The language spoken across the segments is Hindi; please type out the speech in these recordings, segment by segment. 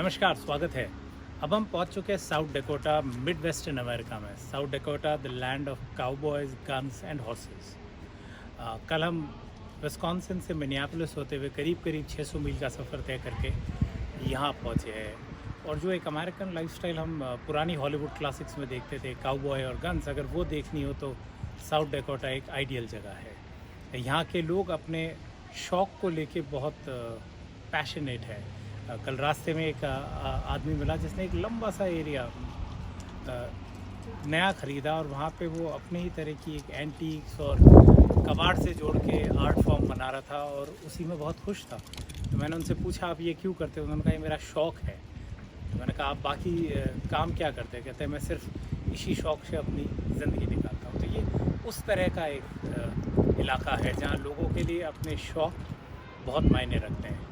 नमस्कार, स्वागत है। अब हम पहुंच चुके हैं South Dakota, mid western America में। South Dakota the land of cowboys, guns and horses. कल हम विस्कॉन्सिन से मिनियापोलिस होते हुए करीब करीब 600 मील का सफ़र तय करके यहाँ पहुँचे हैं। और जो एक अमेरिकन लाइफस्टाइल हम पुरानी हॉलीवुड क्लासिक्स में देखते थे, काउबॉय और गन्स, अगर वो देखनी हो तो साउथ डकोटा एक आइडियल जगह है। यहाँ के लोग अपने शौक़ को लेके बहुत पैशनेट है। कल रास्ते में एक आदमी मिला जिसने एक लंबा सा एरिया नया ख़रीदा और वहाँ पे वो अपने ही तरह की एक एंटीक्स और कबाड़ से जोड़ के आर्ट फॉर्म बना रहा था और उसी में बहुत खुश था। तो मैंने उनसे पूछा, आप ये क्यों करते हो? उन्होंने कहा, ये मेरा शौक़ है। तो मैंने कहा, आप बाकी काम क्या करते हैं? कहते हैं, मैं सिर्फ इसी शौक़ से अपनी ज़िंदगी निकालता हूँ। तो ये उस तरह का एक इलाका है जहाँ लोगों के लिए अपने शौक़ बहुत मायने रखते हैं।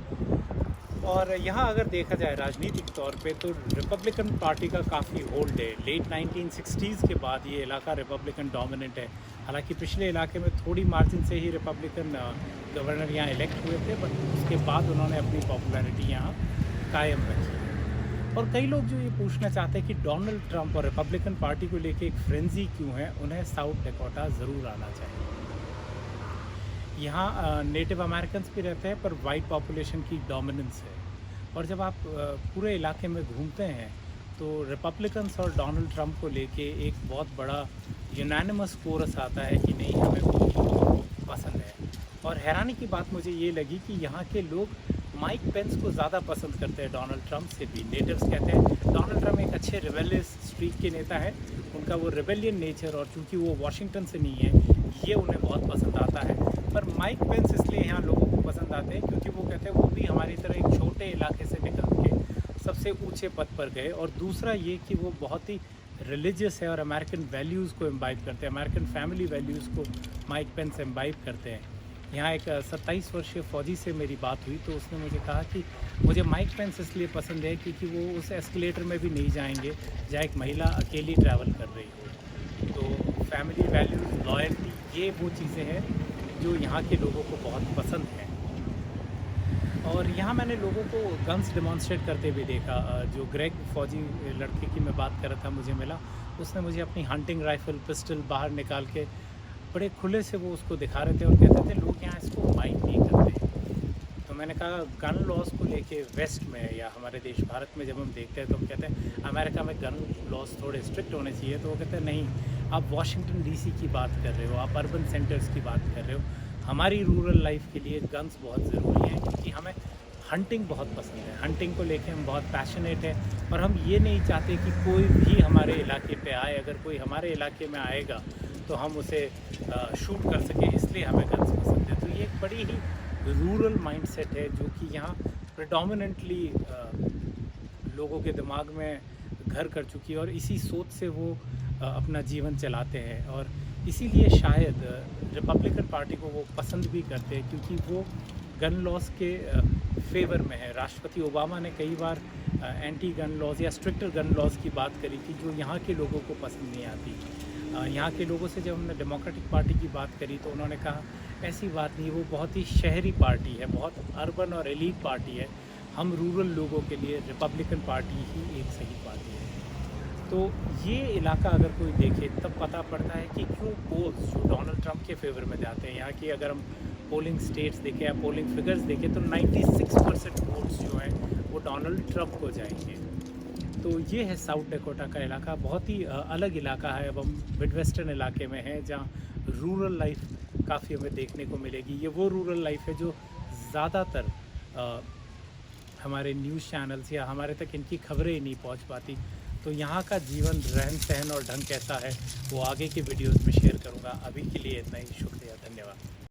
और यहाँ अगर देखा जाए राजनीतिक तौर पे तो रिपब्लिकन पार्टी का काफ़ी होल्ड है। लेट 1960s के बाद ये इलाका रिपब्लिकन डोमिनेंट है। हालांकि पिछले इलाके में थोड़ी मार्जिन से ही रिपब्लिकन गवर्नर यहाँ इलेक्ट हुए थे, बट उसके बाद उन्होंने अपनी पॉपुलैरिटी यहाँ कायम रखी है। और कई लोग जो ये पूछना चाहते हैं कि डोनाल्ड ट्रंप और रिपब्लिकन पार्टी को लेके एक फ्रेंजी क्यों है, उन्हें साउथ डकोटा ज़रूर आना चाहिए। यहाँ नेटिव अमेरिकन्स भी रहते हैं पर वाइट पॉपुलेशन की डोमिनेंस है। और जब आप पूरे इलाके में घूमते हैं तो रिपब्लिकन्स और डोनाल्ड ट्रंप को लेके एक बहुत बड़ा यूनानिमस कोरस आता है कि नहीं, हमें वही पसंद है। और हैरानी की बात मुझे ये लगी कि यहाँ के लोग माइक पेंस को ज़्यादा पसंद करते हैं डोनाल्ड ट्रंप से भी। नेटिव्स कहते हैं डोनाल्ड ट्रंप एक अच्छे रिबेलियस स्ट्रीक के नेता है। उनका वो रिबेलियन नेचर और चूँकि वो वाशिंगटन से नहीं है, ये उन्हें बहुत पसंद आता है। पर माइक पेंस इसलिए यहाँ लोगों को पसंद आते हैं क्योंकि वो कहते हैं वो भी हमारी तरह एक छोटे इलाके से निकल के सबसे ऊंचे पद पर गए। और दूसरा ये कि वो बहुत ही रिलीजियस है और अमेरिकन वैल्यूज़ को इम्बाइब करते हैं, अमेरिकन फैमिली वैल्यूज़ को माइक पेंस इम्बाइब करते हैं। यहाँ एक 27 वर्षीय फ़ौजी से मेरी बात हुई तो उसने मुझे कहा कि मुझे माइक पेंस इसलिए पसंद है क्योंकि वो उस एस्केलेटर में भी नहीं जाएंगे जहाँ एक महिला अकेली ट्रैवल कर रही हो। तो फैमिली वैल्यूज़, लॉयल्टी, ये वो चीज़ें हैं जो यहाँ के लोगों को बहुत पसंद है। और यहाँ मैंने लोगों को गन्स डेमॉन्स्ट्रेट करते हुए देखा। जो ग्रेग फौजी लड़के की मैं बात कर रहा था मुझे मिला, उसने मुझे अपनी हंटिंग राइफ़ल, पिस्टल बाहर निकाल के बड़े खुले से वो उसको दिखा रहे थे और कहते थे लोग यहाँ इसको माइंड नहीं करते। तो मैंने कहा, गन लॉज को लेके वेस्ट में या हमारे देश भारत में जब हम देखते हैं तो हम कहते हैं अमेरिका में गन लॉज थोड़े स्ट्रिक्ट होने चाहिए। तो वो कहते हैं नहीं, आप वाशिंगटन डीसी की बात कर रहे हो, आप अर्बन सेंटर्स की बात कर रहे हो। हमारी रूरल लाइफ के लिए गन्स बहुत ज़रूरी हैं क्योंकि हमें हंटिंग बहुत पसंद है। हंटिंग को लेके हम बहुत पैशनेट हैं और हम ये नहीं चाहते कि कोई भी हमारे इलाके पे आए। अगर कोई हमारे इलाके में आएगा तो हम उसे शूट कर सकें, इसलिए हमें गन्स पसंद है। तो ये एक बड़ी ही रूरल माइंडसेट है जो कि यहाँ प्रेडोमिनेंटली लोगों के दिमाग में घर कर चुकी है और इसी सोच से वो अपना जीवन चलाते हैं। और इसीलिए शायद रिपब्लिकन पार्टी को वो पसंद भी करते हैं क्योंकि वो गन लॉज के फेवर में है। राष्ट्रपति ओबामा ने कई बार एंटी गन लॉज या स्ट्रिक्टर गन लॉज की बात करी थी जो यहाँ के लोगों को पसंद नहीं आती। यहाँ के लोगों से जब हमने डेमोक्रेटिक पार्टी की बात करी तो उन्होंने कहा ऐसी बात नहीं, वो बहुत ही शहरी पार्टी है, बहुत अर्बन और एलीट पार्टी है। हम रूरल लोगों के लिए रिपब्लिकन पार्टी ही एक सही पार्टी है। तो ये इलाका अगर कोई देखे तब पता पड़ता है कि क्यों पोल्स जो डोनाल्ड ट्रंप के फेवर में जाते हैं। यहाँ की अगर हम पोलिंग स्टेट्स देखें या पोलिंग फिगर्स देखें तो 96% वोट्स जो हैं वो डोनाल्ड ट्रंप को जाएंगे। तो ये है साउथ डकोटा का इलाका, बहुत ही अलग इलाका है। अब हम मिड वेस्टर्न इलाके में हैं जहाँ रूरल लाइफ काफ़ी हमें देखने को मिलेगी। ये वो रूरल लाइफ है जो ज़्यादातर हमारे न्यूज़ चैनल्स या हमारे तक इनकी खबरें ही नहीं पहुँच पाती। तो यहाँ का जीवन, रहन सहन और ढंग कैसा है वो आगे के वीडियोज़ में शेयर करूँगा। अभी के लिए इतना ही, शुक्रिया, धन्यवाद।